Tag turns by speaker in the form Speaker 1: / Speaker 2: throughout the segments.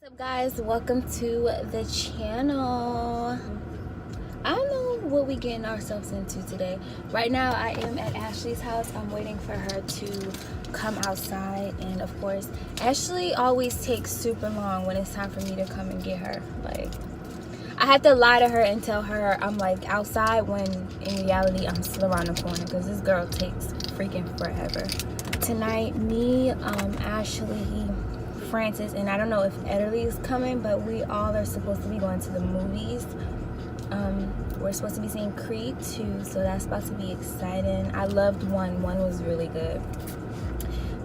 Speaker 1: What's up, guys? Welcome to the channel. I don't know what we getting ourselves into today. Right now I am at Ashley's house. I'm waiting for her to come outside, and of course Ashley always takes super long when it's time for me to come and get her. Like, I have to lie to her and tell her I'm like outside when in reality I'm still around the corner, because this girl takes freaking forever. Tonight, me, Ashley, Francis, and I don't know if Ederly is coming, but we all are supposed to be going to the movies. We're supposed to be seeing Creed 2, so that's about to be exciting. I loved 1 was really good.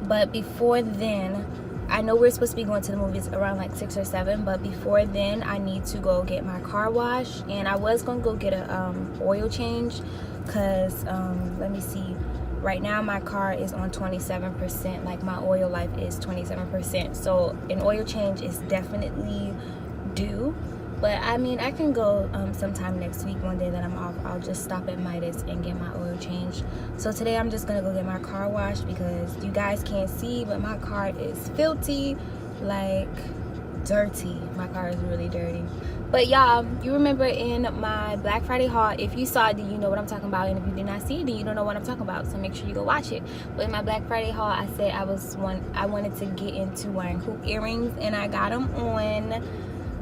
Speaker 1: But before then, I know we're supposed to be going to the movies around like 6 or 7, but before then I need to go get my car washed, and I was gonna go get a oil change, because let me see, right now my car is on 27%. Like, my oil life is 27%, so an oil change is definitely due. But I mean, I can go sometime next week. One day that I'm off, I'll just stop at Midas and get my oil changed. So today I'm just gonna go get my car washed, because you guys can't see, but my car is filthy, like dirty. My car is really dirty. But y'all, you remember in my Black Friday haul, if you saw it, then you know what I'm talking about, and if you did not see it, then you don't know what I'm talking about, so make sure you go watch it. But in my Black Friday haul, I said I wanted to get into wearing hoop earrings, and I got them on.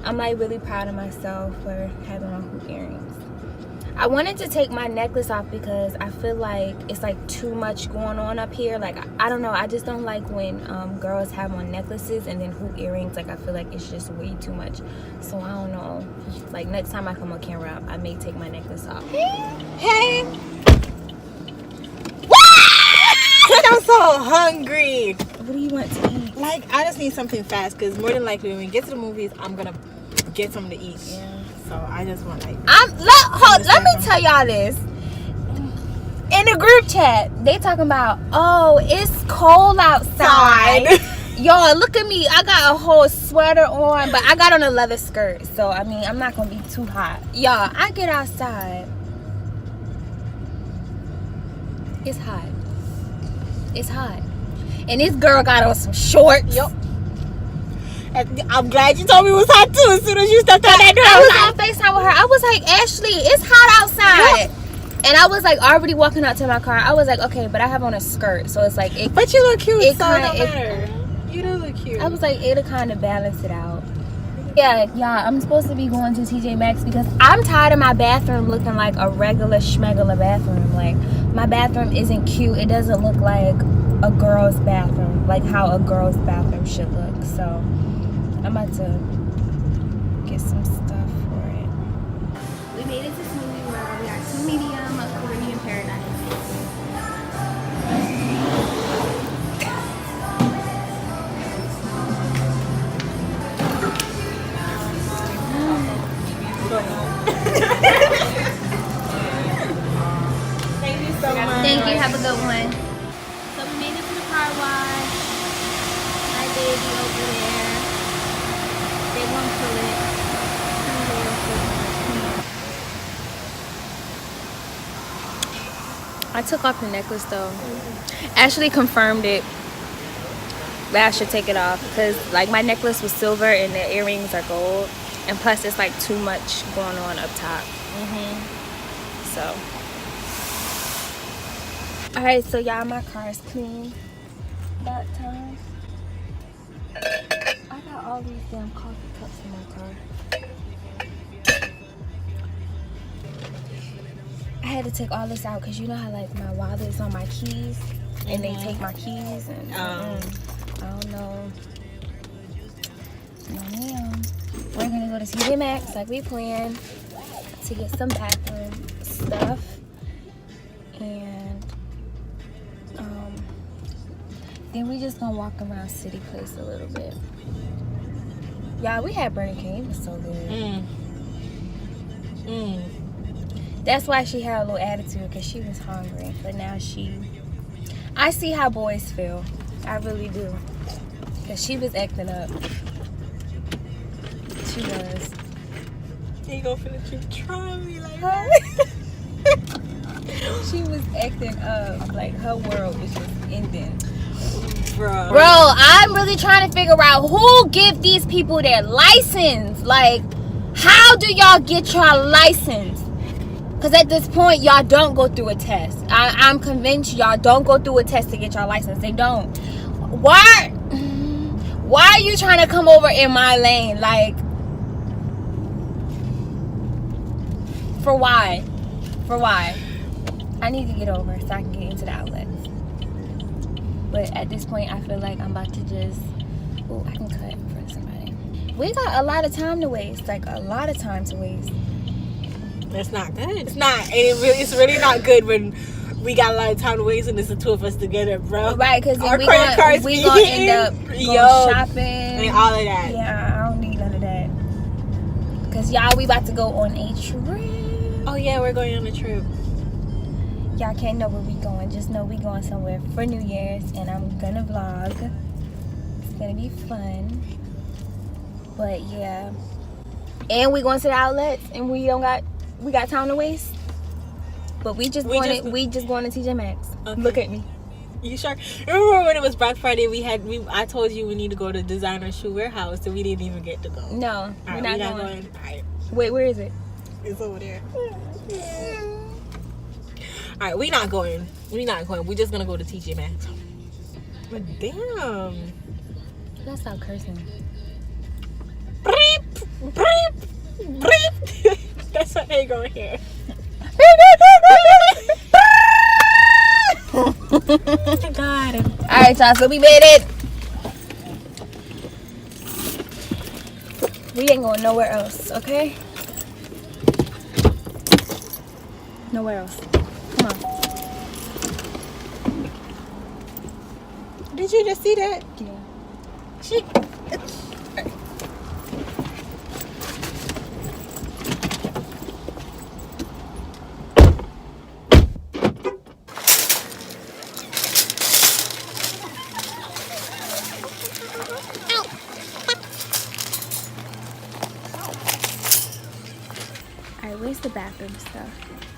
Speaker 1: I'm like really proud of myself for having on hoop earrings. I wanted to take my necklace off because I feel like it's like too much going on up here. Like, I don't know, I just don't like when girls have on necklaces and then hoop earrings. Like, I feel like it's just way too much. So I don't know, like next time I come on camera, I may take my necklace off.
Speaker 2: Hey! I'm so hungry.
Speaker 1: What do you want to eat?
Speaker 2: Like, I just need something fast, because more than likely when we get to the movies, I'm gonna get something to eat.
Speaker 1: Yeah.
Speaker 2: So I just want like.
Speaker 1: Let me tell y'all this. In the group chat, they talking about, oh, it's cold outside. Y'all, look at me. I got a whole sweater on, but I got on a leather skirt, so I mean, I'm not gonna be too hot. Y'all, I get outside. It's hot. It's hot. And this girl got on some shorts.
Speaker 2: Yup. I'm glad you told me it was hot too. As soon as you stepped out that door,
Speaker 1: I was on FaceTime with her. I was like, Ashley, it's hot outside. Yep. And I was like already walking out to my car. I was like, okay, but I have on a skirt, so it's like it.
Speaker 2: But you look cute.
Speaker 1: It
Speaker 2: so
Speaker 1: kinda,
Speaker 2: it don't matter. You do look cute.
Speaker 1: I was like, it'll kind of balance it out. Yeah, y'all, I'm supposed to be going to Tjmaxx because I'm tired of my bathroom looking like a regular schmegular bathroom. Like, my bathroom isn't cute. It doesn't look like a girl's bathroom, like how a girl's bathroom should look. So I'm about to get some stuff for it. We made it to Smoothie World. We got 2 medium, a Caribbean Paradise.
Speaker 2: Thank you so much.
Speaker 1: Thank you. Have a good one. So we made it to the car wash. My baby over there. They won't pull it. I took off the necklace though. Ashley confirmed it. But I should take it off because like my necklace was silver and the earrings are gold. And plus it's like too much going on up top. So. Alright, so y'all, my car is clean. About time. I got all these damn coffee cups in my car. I had to take all this out because you know how like my wallet is on my keys and they take my keys and I don't know. No ma'am. We're gonna go to Tjmaxx like we planned to get some bathroom stuff, and then we just gonna walk around City Place a little bit. Y'all, we had Burger King. It was so good. That's why she had a little attitude, because she was hungry. But now I see how boys feel. I really do. Because she was acting up. She was.
Speaker 2: You go for the truth. Try me like
Speaker 1: her. She was acting up. Like her world was just ending.
Speaker 2: bro.
Speaker 1: Bro, I'm really trying to figure out who give these people their license. Like, how do y'all get your license? Because at this point, y'all don't go through a test. I'm convinced y'all don't go through a test to get your license. They don't. Why are you trying to come over in my lane? Like, for why? For why? I need to get over so I can get into the outlets. But at this point, I feel like I'm about to just... Oh, I can cut in front of somebody. We got a lot of time to waste. Like, a lot of time to waste.
Speaker 2: It's not good. It's not. And it's really not good when we got a lot of time to waste and it's the two of us together, bro.
Speaker 1: Right, because then
Speaker 2: our
Speaker 1: we
Speaker 2: credit cards
Speaker 1: gonna end up going shopping.
Speaker 2: And all of that.
Speaker 1: Yeah, I don't need none of that. Because y'all, we about to go on a trip.
Speaker 2: Oh, yeah, we're going on a trip.
Speaker 1: Y'all can't know where we going. Just know we going somewhere for New Year's. And I'm gonna vlog. It's gonna be fun. But yeah. And we going to the outlets. And we got time to waste. But we just going to Tjmaxx.
Speaker 2: Okay.
Speaker 1: Look at me.
Speaker 2: You sure? Remember when it was Black Friday? I told you we need to go to designer shoe warehouse, and we didn't even get to go.
Speaker 1: No, we're not going.
Speaker 2: All right.
Speaker 1: Wait, where is it?
Speaker 2: It's over there. All right, we not going. We not going. We're just gonna go to Tjmaxx. But damn.
Speaker 1: Let's stop cursing.
Speaker 2: Breep, breep, breep. That's what they going here. God.
Speaker 1: All right, y'all. So we made it. We ain't going nowhere else, okay? Nowhere else. Come on.
Speaker 2: Did you just see that?
Speaker 1: Yeah.
Speaker 2: She.
Speaker 1: Alright, where's the bathroom stuff?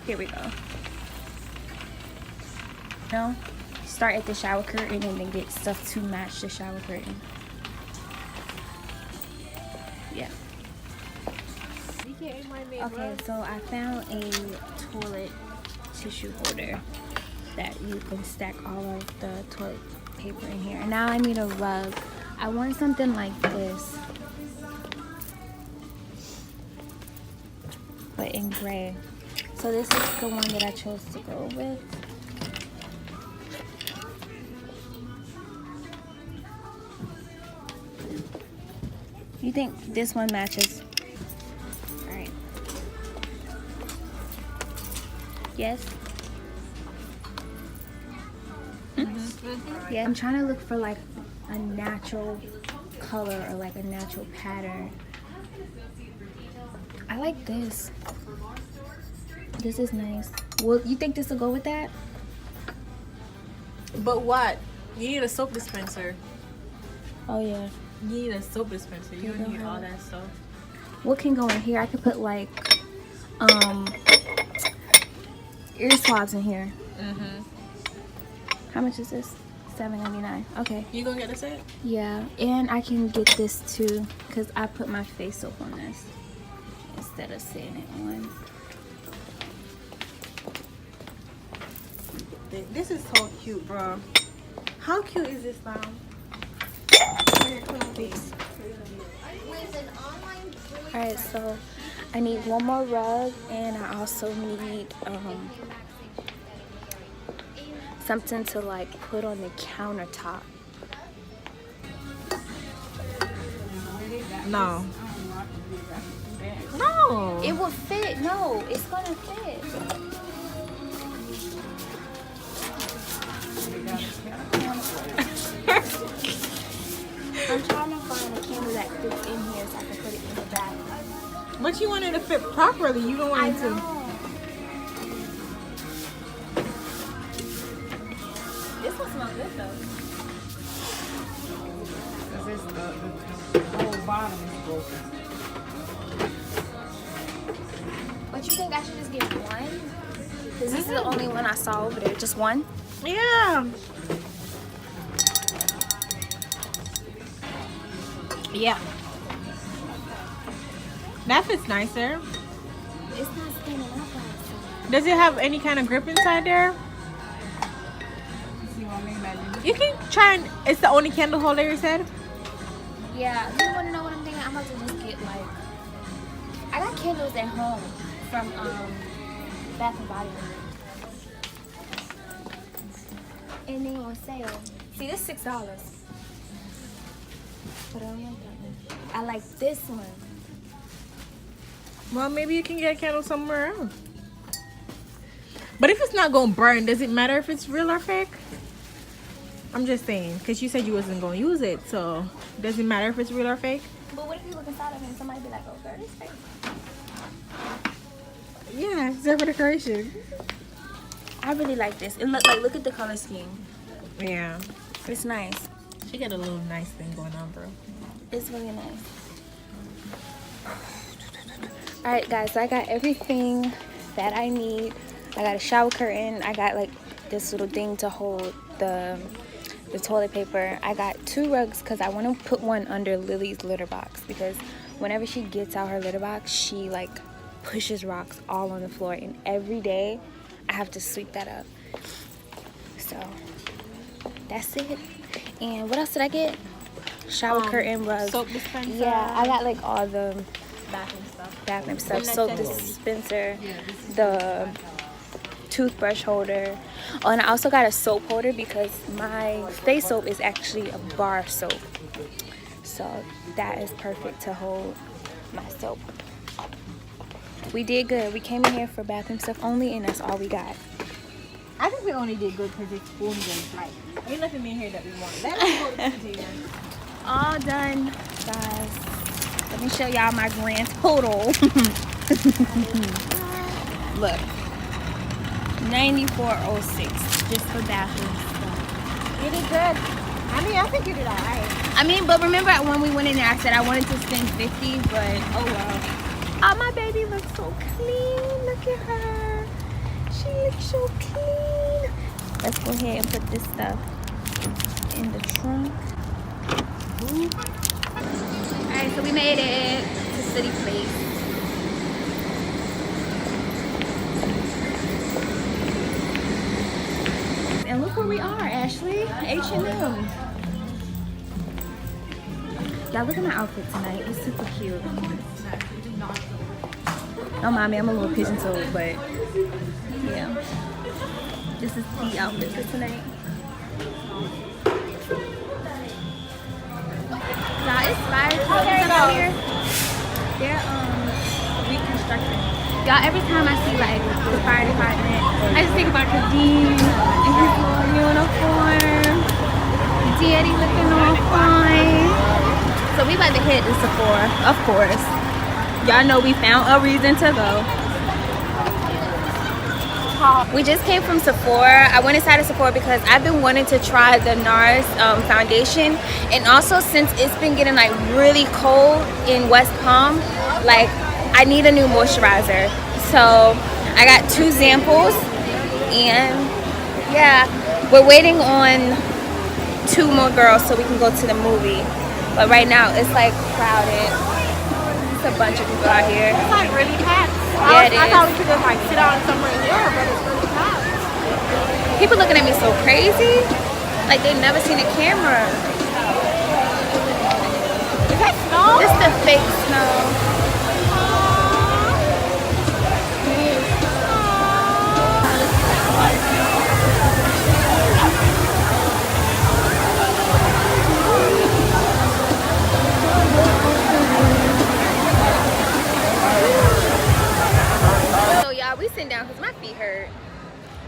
Speaker 1: Here we go. No? Start at the shower curtain and then get stuff to match the shower curtain. Yeah. Okay, so I found a toilet tissue holder that you can stack all of the toilet paper in here. And now I need a rug. I want something like this, but in gray. So this is the one that I chose to go with. You think this one matches? All right. Yes. Yeah, I'm trying to look for like a natural color or like a natural pattern. I like this. This is nice. Well, you think this will go with that?
Speaker 2: But what? You need a soap dispenser.
Speaker 1: Oh yeah.
Speaker 2: You need a soap dispenser. You don't need all that stuff.
Speaker 1: What can go in here? I could put like ear swabs in here. How much is this? $7.99. Okay.
Speaker 2: You gonna get a set?
Speaker 1: Yeah, and I can get this too because I put my face soap on this instead of setting it on.
Speaker 2: This is so cute, bro. How cute is this now?
Speaker 1: Alright, so I need one more rug and I also need something to like put on the countertop.
Speaker 2: No. No.
Speaker 1: It will fit. No, it's gonna fit. I'm trying to find a camera that fits in here so I can put it in the back.
Speaker 2: But you want it to fit properly. You don't want it to.
Speaker 1: This one smells good though.
Speaker 3: The whole bottom is broken.
Speaker 1: But you think I should just get one? Because this is the only one I saw over there. Just one?
Speaker 2: Yeah. Yeah. That fits nicer.
Speaker 1: It's not standing up right.
Speaker 2: Does it have any kind of grip inside there?
Speaker 3: You want me to imagine?
Speaker 2: You can try and... It's the only candle holder you said?
Speaker 1: Yeah, you want to know what I'm thinking? I'm about to just get like... I got candles at home from Bath and Body Works. And they on sale. See, this $6. But I don't like that one. I like this one.
Speaker 2: Well, maybe you can get a candle somewhere else. But if it's not going to burn, does it matter if it's real or fake? I'm just saying, because you said you wasn't going to use it. So, does it matter if it's real or fake?
Speaker 1: But what if you look inside of it and somebody be like, oh, girl, it's fake?
Speaker 2: Yeah, it's there for decoration.
Speaker 1: I really like this. It look at the color scheme.
Speaker 2: Yeah.
Speaker 1: It's nice.
Speaker 2: She got a little nice thing going on, bro.
Speaker 1: It's really nice. Alright guys, so I got everything that I need. I got a shower curtain. I got like this little thing to hold the toilet paper. I got 2 rugs because I want to put one under Lily's litter box, because whenever she gets out her litter box, she like pushes rocks all on the floor, and every day I have to sweep that up. So that's it. And what else did I get? Shower curtain, rug.
Speaker 2: Soap dispenser.
Speaker 1: Yeah, I got like all the
Speaker 2: Bathroom stuff.
Speaker 1: soap dispenser, the toothbrush holder. Oh, and I also got a soap holder because my face soap is actually a bar soap, so that is perfect to hold my soap. We did good. We came in here for bathroom stuff only, and that's all we got.
Speaker 2: I think we only did good because it's spoon good. Like, ain't nothing in here that we want. Let us go to the container.
Speaker 1: All done, guys. Let me show y'all my grand total. Look, $94.06 just for bathroom stuff.
Speaker 2: You did good. I mean, I think you did alright.
Speaker 1: I mean, but remember when we went in there, I said I wanted to spend $50, but oh well. Oh, my baby looks so clean. Look at her. She looks so clean. Let's go ahead and put this stuff in the trunk. Alright, so we made it to City Place. And look where we are, Ashley. H&M. Y'all look at my outfit tonight. It's super cute. Don't mind me, I'm a little pigeon-toed, but yeah. This is the outfit for tonight. Y'all, it's fire trucks out here. They're reconstructing. Y'all, every time I see like the fire department, I just think about Kadeem in his little uniform. Daddy looking all fine. So we about to hit the Sephora, of course. Y'all know we found a reason to go. We just came from Sephora. I went inside of Sephora because I've been wanting to try the NARS foundation, and also since it's been getting like really cold in West Palm, like I need a new moisturizer. So I got 2 samples, and yeah, we're waiting on 2 more girls so we can go to the movie. But right now it's like crowded. It's a bunch of people out here.
Speaker 2: It's like really packed.
Speaker 1: Yeah, it is.
Speaker 2: I thought we could just like sit down somewhere here, but it's really packed.
Speaker 1: People looking at me so crazy, like they never seen a camera.
Speaker 2: Is that snow?
Speaker 1: It's the fake snow. So y'all, we sitting down because my feet hurt.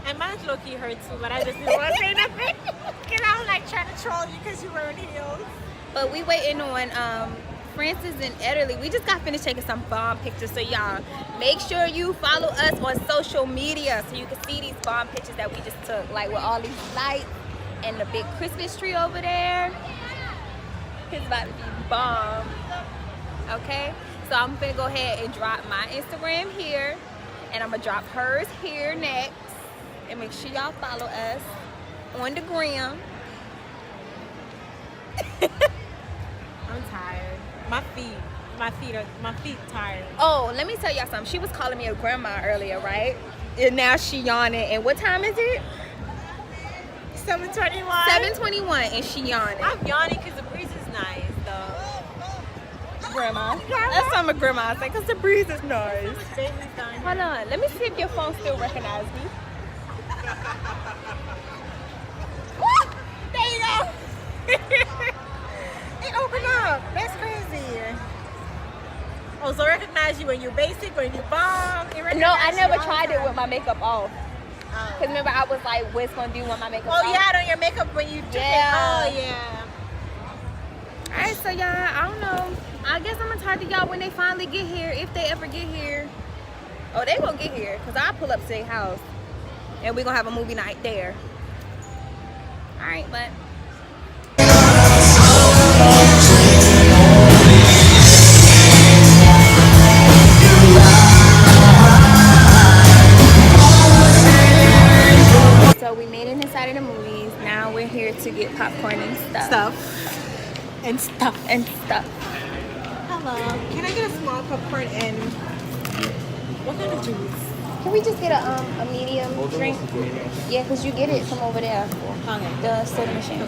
Speaker 2: And mine's low-key hurt too, but I just didn't want to say nothing. Because I was like trying to troll you because you were wearing heels.
Speaker 1: But we waiting on Francis and Ederly. We just got finished taking some bomb pictures. So y'all, make sure you follow us on social media so you can see these bomb pictures that we just took. Like with all these lights and the big Christmas tree over there. It's about to be bomb. Okay? So I'm gonna go ahead and drop my Instagram here. And I'm gonna drop hers here next. And make sure y'all follow us on the gram.
Speaker 2: I'm tired. My feet tired.
Speaker 1: Oh, let me tell y'all something. She was calling me a grandma earlier, right? And now she yawning. And what time is it?
Speaker 2: 7:21.
Speaker 1: 7:21, and she yawning.
Speaker 2: I'm yawning because the breeze is nice, though.
Speaker 1: Grandma. That's what my grandma say, because the breeze is nice.
Speaker 2: Baby's done.
Speaker 1: Hold on. Let me see if your phone still recognizes me.
Speaker 2: There you go. It opened up. That's crazy. Oh, so recognize you when you're basic, when you bomb.
Speaker 1: No, I never tried it with my makeup off. Because remember, I was like, what's going to do when my makeup off?
Speaker 2: Oh, you had on your makeup when you took it. Oh, yeah.
Speaker 1: Alright, so y'all, I don't know. I guess I'm going to talk to y'all when they finally get here, if they ever get here. Oh, they won't get here, because I'll pull up to their house. And we're going to have a movie night there. Alright, but... So we made it inside of the movies. Now we're here to get popcorn and stuff.
Speaker 2: Hello. Can I get a small popcorn and what kind of juice?
Speaker 1: Can we just get a medium drink? Yeah, because you get it from over there.
Speaker 2: Okay.
Speaker 1: The soda machine.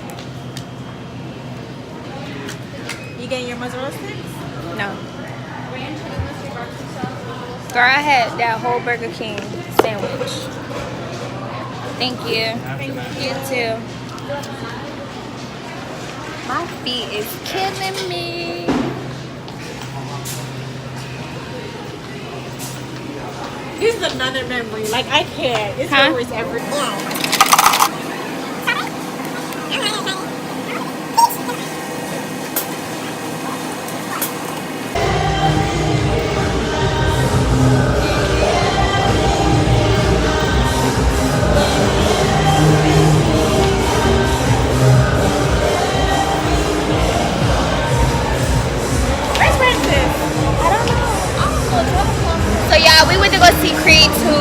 Speaker 2: You getting your mozzarella sticks?
Speaker 1: No. Girl, I had that whole Burger King sandwich. Thank you. You too. My feet is killing me.
Speaker 2: This is another memory. Like, I can't. It's always every
Speaker 1: So y'all, we went to go see Creed 2.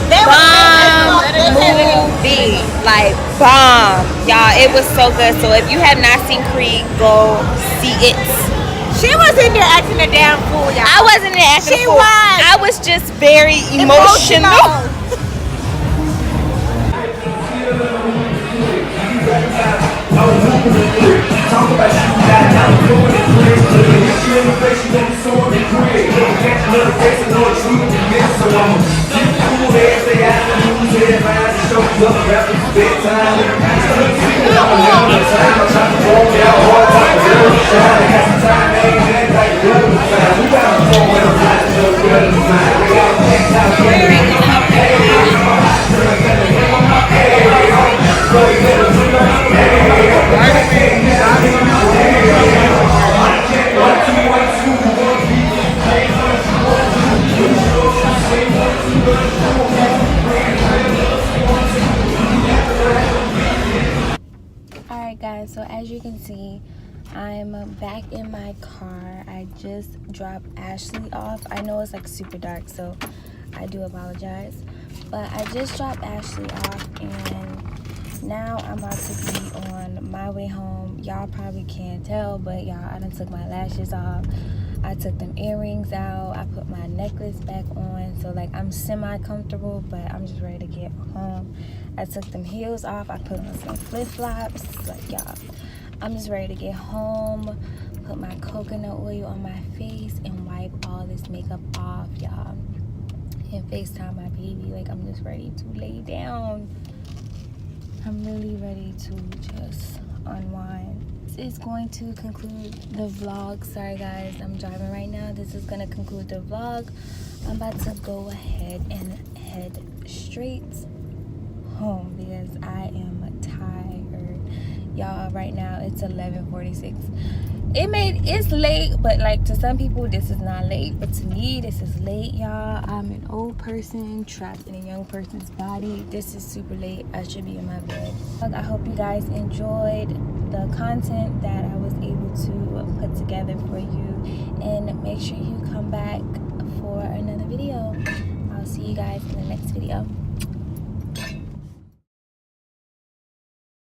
Speaker 1: Bomb movie. Like, bomb. Y'all, it was so good. So if you have not seen Creed, go see it.
Speaker 2: She was in there acting a damn fool, y'all.
Speaker 1: I wasn't in there acting a fool. I was just very emotional. Alright guys, so as you can see, I'm back in my car. I just dropped Ashley off. I know it's like super dark, so I do apologize. But I just dropped Ashley off and now I'm about to be on my way home. Y'all probably can't tell, but y'all, I done took my lashes off. I took them earrings out. I put my necklace back on. So like I'm semi-comfortable, but I'm just ready to get home. I took them heels off. I put on some flip-flops. Like y'all, I'm just ready to get home. Put my coconut oil on my face and wipe all this makeup off, y'all. And FaceTime my baby. Like I'm just ready to lay down. I'm really ready to just unwind. This is going to conclude the vlog. Sorry guys, I'm driving right now. This is gonna conclude the vlog. I'm about to go ahead and head straight home because I am tired. Y'all, right now it's 11:46. It's late, but like to some people this is not late, but to me this is late, y'all. I'm an old person trapped in a young person's body. This is super late. I should be in my bed. I hope you guys enjoyed the content that I was able to put together for you, and make sure you come back for another video. I'll see you guys in the next video.